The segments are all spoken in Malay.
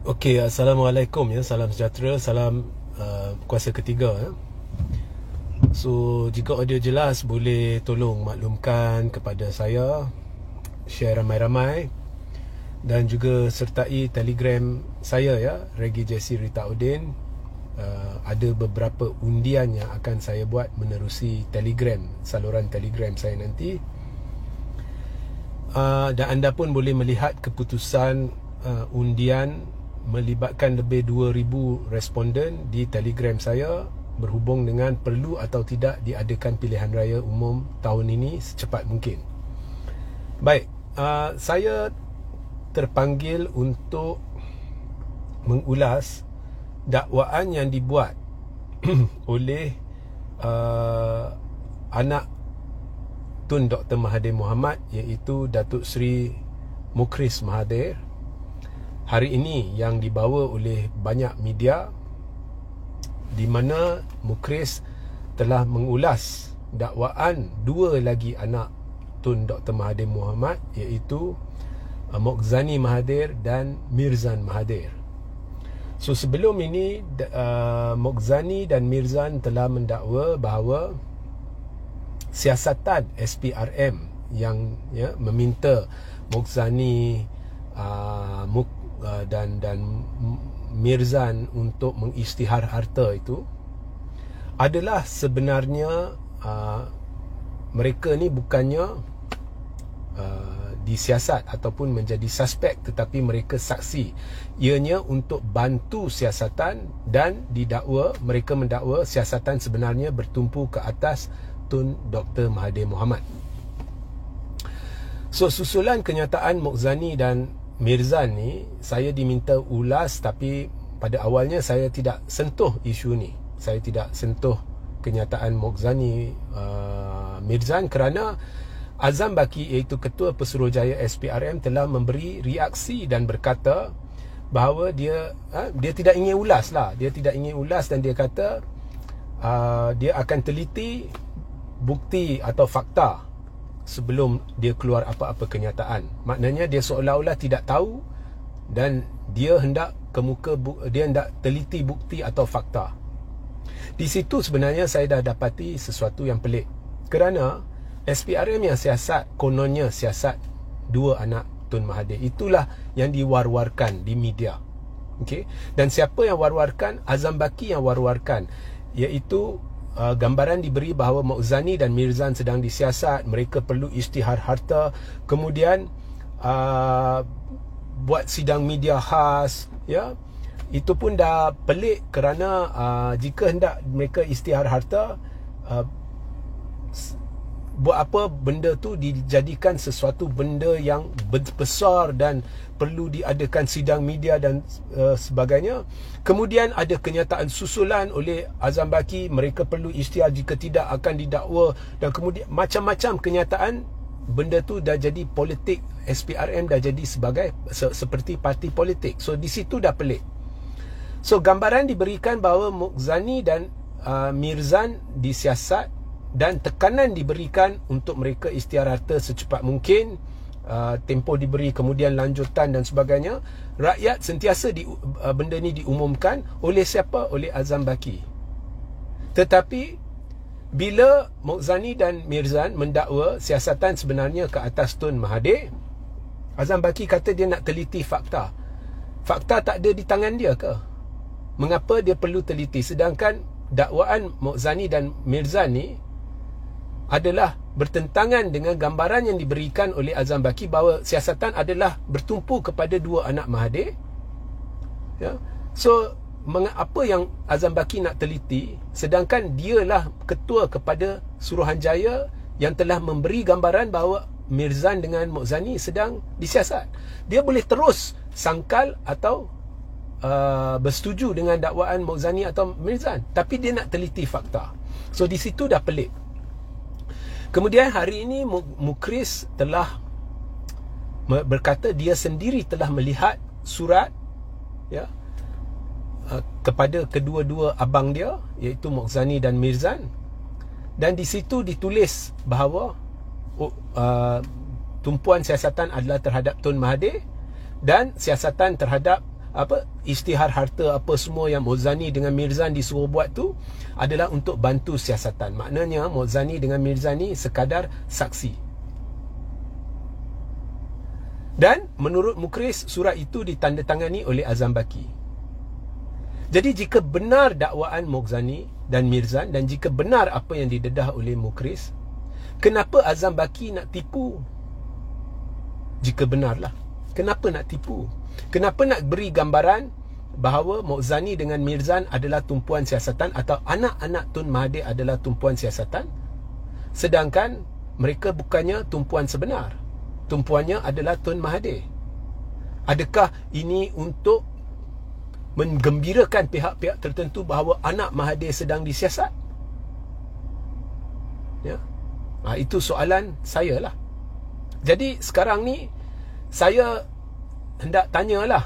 Okey, Assalamualaikum ya, salam sejahtera, salam kuasa ketiga ya. So, jika audio jelas boleh tolong maklumkan kepada saya, share ramai-ramai dan juga sertai Telegram saya ya, Regi Jesse Rita Udin. Ada beberapa undian yang akan saya buat menerusi Telegram, saluran Telegram saya nanti. Dan anda pun boleh melihat keputusan undian melibatkan lebih 2,000 responden di Telegram saya berhubung dengan perlu atau tidak diadakan pilihan raya umum tahun ini secepat mungkin. Baik, saya terpanggil untuk mengulas dakwaan yang dibuat oleh anak Tun Dr. Mahathir Mohamad, iaitu Datuk Seri Mukhris Mahathir, hari ini yang dibawa oleh banyak media, di mana Mukhris telah mengulas dakwaan dua lagi anak Tun Dr. Mahathir Mohamad, iaitu Mokzani Mahathir dan Mirzan Mahathir. So sebelum ini Mokzani dan Mirzan telah mendakwa bahawa siasatan SPRM yang meminta Mokzani dan Mirzan untuk mengisytihar harta itu adalah sebenarnya mereka ni bukannya disiasat ataupun menjadi suspek, tetapi mereka saksi. Ianya untuk bantu siasatan, dan mereka mendakwa siasatan sebenarnya bertumpu ke atas Tun Dr. Mahathir Mohamad. So susulan kenyataan Mokzani dan Mirzan ni, saya diminta ulas, tapi pada awalnya saya tidak sentuh isu ni. Saya tidak sentuh kenyataan Mokzani Mirzan kerana Azam Baki, iaitu Ketua Pesuruhjaya SPRM, telah memberi reaksi dan berkata bahawa dia tidak ingin ulas lah. Dia tidak ingin ulas dan dia kata dia akan teliti bukti atau fakta sebelum dia keluar apa-apa kenyataan. Maknanya dia seolah-olah tidak tahu dan dia hendak dia hendak teliti bukti atau fakta. Di situ sebenarnya saya dah dapati sesuatu yang pelik, kerana SPRM yang siasat, kononnya siasat dua anak Tun Mahathir, itulah yang diwar-warkan di media. Okey, dan siapa yang war-warkan? Azam Baki yang war-warkan, iaitu gambaran diberi bahawa Mokzani dan Mirzan sedang disiasat, mereka perlu isytihar harta, kemudian buat sidang media khas, ya. Itu pun dah pelik kerana jika hendak mereka isytihar harta, buat apa benda tu dijadikan sesuatu benda yang besar dan perlu diadakan sidang media dan sebagainya. Kemudian ada kenyataan susulan oleh Azam Baki, mereka perlu isytihar, jika tidak akan didakwa, dan kemudian macam-macam kenyataan. Benda tu dah jadi politik. SPRM dah jadi seperti parti politik. So di situ dah pelik. So gambaran diberikan bahawa Mokzani dan Mirzan disiasat dan tekanan diberikan untuk mereka isytihar harta secepat mungkin. Tempoh diberi, kemudian lanjutan dan sebagainya. Rakyat sentiasa benda ni diumumkan oleh siapa? Oleh Azam Baki. Tetapi bila Mokzani dan Mirzan mendakwa siasatan sebenarnya ke atas Tun Mahathir, Azam Baki kata dia nak teliti fakta. Fakta tak ada di tangan dia ke? Mengapa dia perlu teliti? Sedangkan dakwaan Mokzani dan Mirzan ni adalah bertentangan dengan gambaran yang diberikan oleh Azam Baki bahawa siasatan adalah bertumpu kepada dua anak Mahathir, ya. So apa yang Azam Baki nak teliti, sedangkan dialah ketua kepada Suruhanjaya yang telah memberi gambaran bahawa Mirzan dengan Mokzani sedang disiasat. Dia boleh terus sangkal atau bersetuju dengan dakwaan Mokzani atau Mirzan, tapi dia nak teliti fakta. So di situ dah pelik. Kemudian hari ini Mukhris telah berkata dia sendiri telah melihat surat, ya, kepada kedua-dua abang dia, iaitu Mokzani dan Mirzan, dan di situ ditulis bahawa tumpuan siasatan adalah terhadap Tun Mahathir dan siasatan terhadap isytihar harta apa semua yang Maudzani dengan Mirzan disuruh buat tu adalah untuk bantu siasatan. Maknanya Maudzani dengan Mirzan ni sekadar saksi. Dan menurut Mukris, surat itu ditandatangani oleh Azam Baki. Jadi jika benar dakwaan Maudzani dan Mirzan, dan jika benar apa yang didedah oleh Mukris, kenapa Azam Baki nak tipu? Jika benarlah, kenapa nak tipu? Kenapa nak beri gambaran bahawa Maudzani dengan Mirzan adalah tumpuan siasatan, atau anak-anak Tun Mahathir adalah tumpuan siasatan, sedangkan mereka bukannya tumpuan sebenar? Tumpuannya adalah Tun Mahathir. Adakah ini untuk menggembirakan pihak-pihak tertentu bahawa anak Mahathir sedang disiasat? Ya. Itu soalan saya lah. Jadi sekarang ni saya hendak tanyalah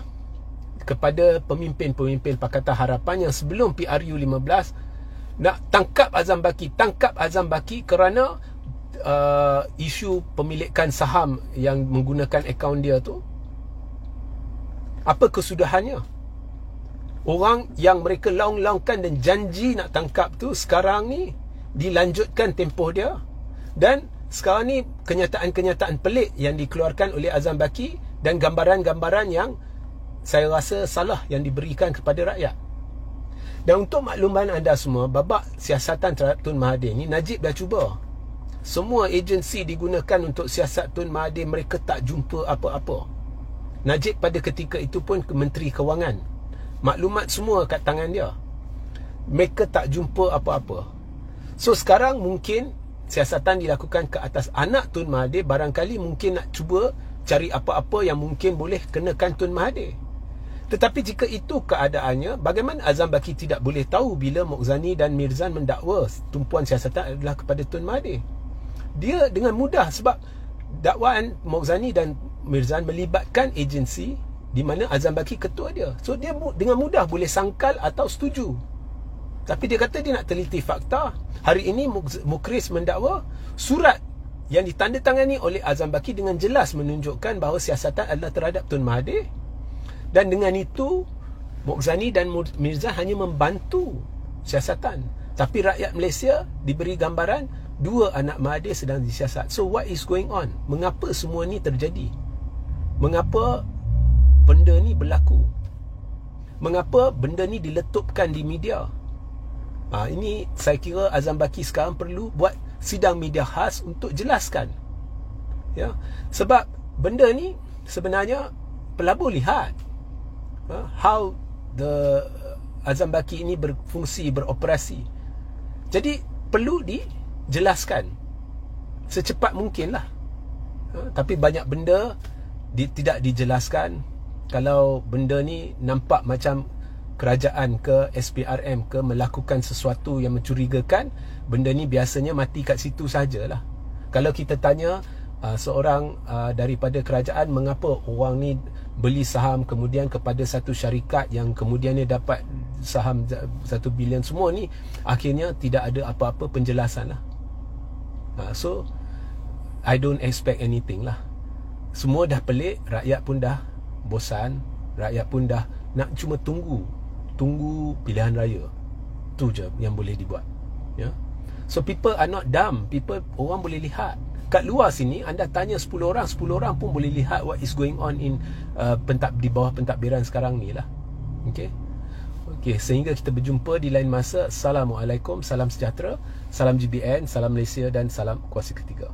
kepada pemimpin-pemimpin Pakatan Harapan yang sebelum PRU15 nak tangkap Azam Baki kerana isu pemilikan saham yang menggunakan akaun dia tu. Apa kesudahannya? Orang yang mereka laung-laungkan dan janji nak tangkap tu sekarang ni dilanjutkan tempoh dia, dan sekarang ni kenyataan-kenyataan pelik yang dikeluarkan oleh Azam Baki dan gambaran-gambaran yang saya rasa salah yang diberikan kepada rakyat. Dan untuk makluman anda semua, babak siasatan terhadap Tun Mahathir ni, Najib dah cuba. Semua agensi digunakan untuk siasat Tun Mahathir, mereka tak jumpa apa-apa. Najib pada ketika itu pun Menteri Kewangan. Maklumat semua kat tangan dia. Mereka tak jumpa apa-apa. So sekarang mungkin siasatan dilakukan ke atas anak Tun Mahathir. Barangkali mungkin nak cuba cari apa-apa yang mungkin boleh kenakan Tun Mahathir. Tetapi jika itu keadaannya, bagaimana Azam Baki tidak boleh tahu bila Maudzani dan Mirzan mendakwa tumpuan siasatan adalah kepada Tun Mahathir? Dia dengan mudah, sebab dakwaan Maudzani dan Mirzan melibatkan agensi di mana Azam Baki ketua dia. So dia dengan mudah boleh sangkal atau setuju. Tapi dia kata dia nak teliti fakta. Hari ini Mukris mendakwa surat yang ditandatangani oleh Azam Baki dengan jelas menunjukkan bahawa siasatan adalah terhadap Tun Mahathir. Dan dengan itu Maudzani dan Mirzan hanya membantu siasatan. Tapi rakyat Malaysia diberi gambaran dua anak Mahathir sedang disiasat. So what is going on? Mengapa semua ni terjadi? Mengapa benda ni berlaku? Mengapa benda ni diletupkan di media? Ini saya kira Azam Baki sekarang perlu buat sidang media khas untuk jelaskan. Ya, sebab benda ni sebenarnya pelabur lihat how the Azam Baki ini berfungsi, beroperasi. Jadi perlu dijelaskan secepat mungkin lah. Tapi banyak benda tidak dijelaskan. Kalau benda ni nampak macam kerajaan ke SPRM ke melakukan sesuatu yang mencurigakan, benda ni biasanya mati kat situ sajalah. Kalau kita tanya seorang daripada kerajaan, mengapa orang ni beli saham kemudian kepada satu syarikat yang kemudian dia dapat saham 1 bilion, semua ni akhirnya tidak ada apa-apa penjelasan lah. So I don't expect anything lah. Semua dah pelik, rakyat pun dah bosan, rakyat pun dah nak cuma tunggu pilihan raya. Tu je yang boleh dibuat, ya. So people are not dumb. Orang boleh lihat. Kat luar sini anda tanya 10 orang pun boleh lihat what is going on in di bawah pentadbiran sekarang ni lah. Okey, sehingga kita berjumpa di lain masa. Assalamualaikum, salam sejahtera, salam GBN, salam Malaysia dan salam kuasa ketiga.